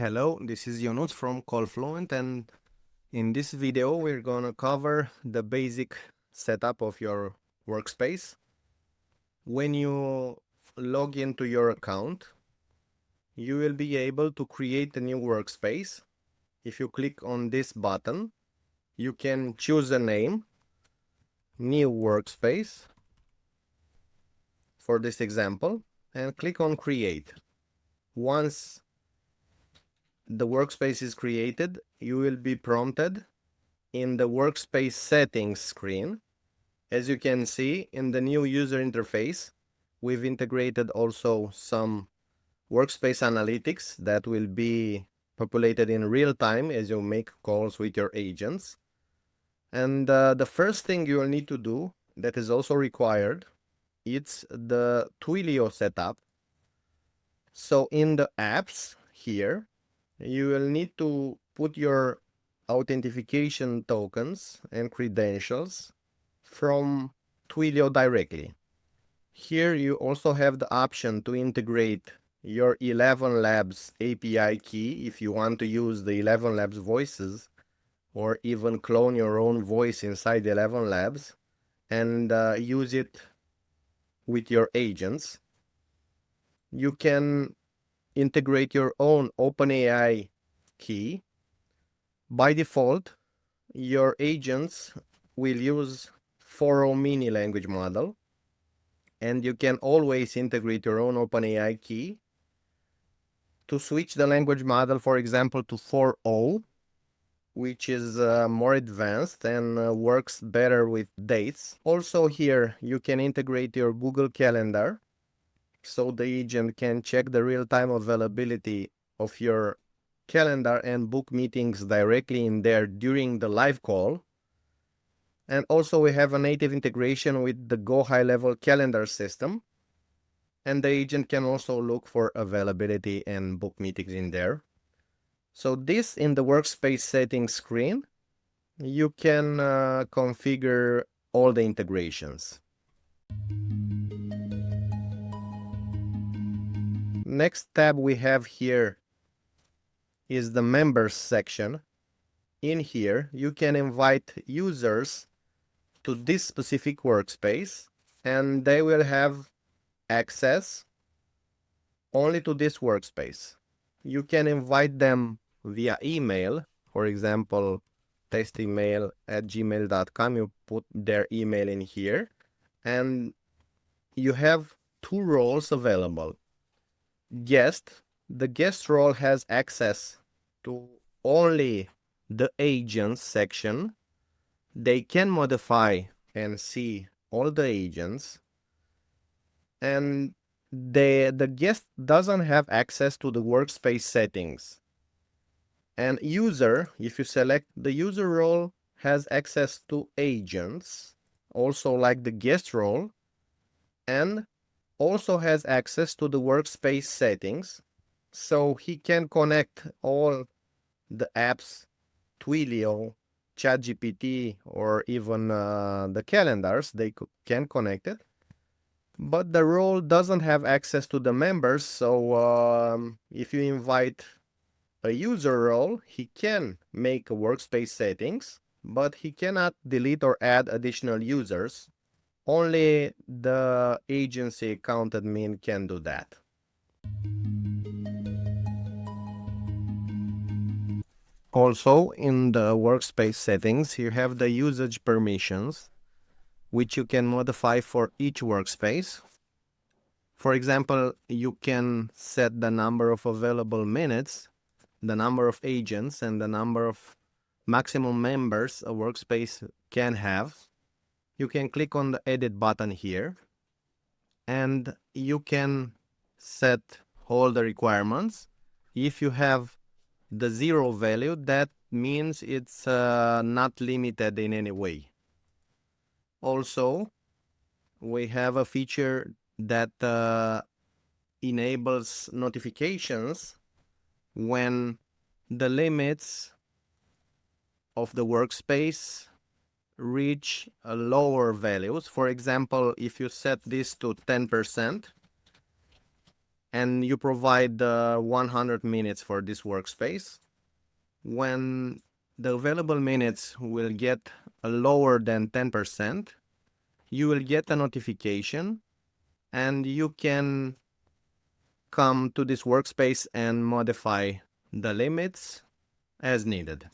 Hello, this is Yunus from CallFluent, and in this video we're gonna cover the basic setup of your workspace. When you log into your account, you will be able to create a new workspace. If you click on this button, you can choose a name, new workspace, for this example, and click on create. Once the workspace is created, you will be prompted in the workspace settings screen. As you can see in the new user interface, we've integrated also some workspace analytics that will be populated in real time as you make calls with your agents. And the first thing you will need to do that is also required, it's the Twilio setup. So in the apps here, you will need to put your authentication tokens and credentials from Twilio directly. Here you also have the option to integrate your ElevenLabs API key if you want to use the ElevenLabs voices or even clone your own voice inside ElevenLabs and use it with your agents. You can integrate your own OpenAI key. By default, your agents will use 4.0 mini language model, and you can always integrate your own OpenAI key. To switch the language model, for example, to 4.0, which is more advanced and works better with dates. Also here, you can integrate your Google Calendar, so the agent can check the real-time availability of your calendar and book meetings directly in there during the live call. And also we have a native integration with the GoHighLevel calendar system. And the agent can also look for availability and book meetings in there. So this in the workspace settings screen, you can configure all the integrations. Next tab we have here is the members section. In here, you can invite users to this specific workspace, and they will have access only to this workspace. You can invite them via email, for example, testemail@gmail.com. You put their email in here, and you have two roles available. Guest. The guest role has access to only the agents section. They can modify and see all the agents, and the guest doesn't have access to the workspace settings. And user, if you select the user role, has access to agents, also like the guest role, and also has access to the workspace settings, so he can connect all the apps, Twilio, ChatGPT, or even the calendars. They can connect it, but the role doesn't have access to the members. So if you invite a user role, he can make a workspace settings, but he cannot delete or add additional users. Only the agency account admin can do that. Also, in the workspace settings, you have the usage permissions, which you can modify for each workspace. For example, you can set the number of available minutes, the number of agents, and the number of maximum members a workspace can have. You can click on the edit button here, and you can set all the requirements. If you have the 0 value, that means it's not limited in any way. Also, we have a feature that enables notifications when the limits of the workspace reach lower values. For example, if you set this to 10%, and you provide 100 minutes for this workspace. When the available minutes will get lower than 10%, you will get a notification and you can come to this workspace and modify the limits as needed.